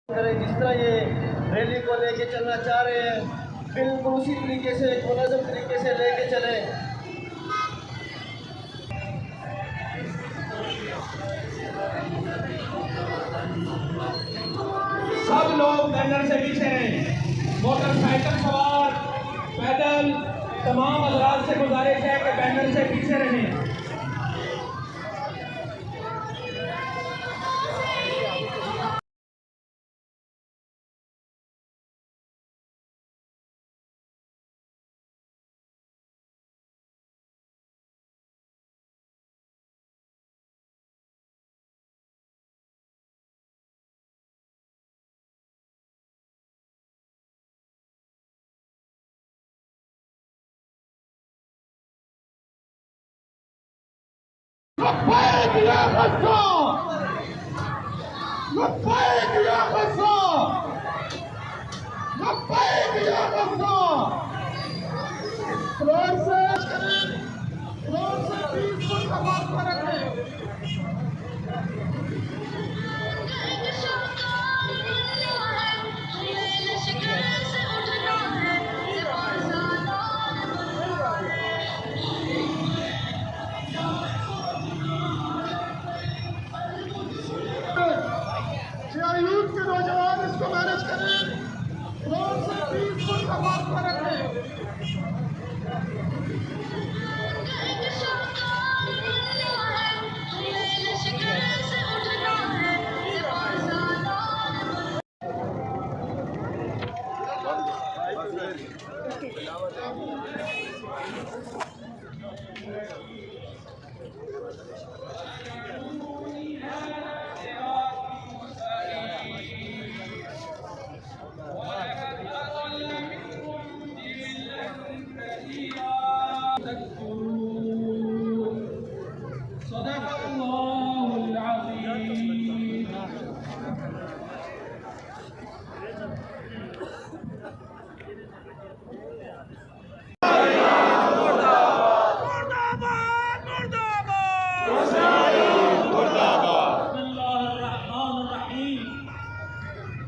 जिस तरह ये रैली को लेके चलना चाह रहे हैं, बिल्कुल उसी तरीके से मुनज़्ज़म तरीके से लेके चले। सब लोग बैनर से पीछे रहें। मोटरसाइकिल सवार, पैदल, तमाम हजरात से गुजारिश है कि बैनर से पीछे रहें। لبيك يا غزال، لبيك يا غزال، لبيك يا غزال. فلور سے فلور سے 20 فٹ کا فاصلہ رکھیں. यूथ के नौजवान इसको मैनेज करें. फ्लोर से 20 फुट का फासला रखें.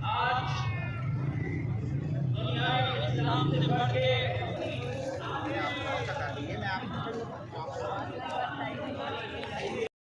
आज दुनिया के इस्लाम से बढ़ के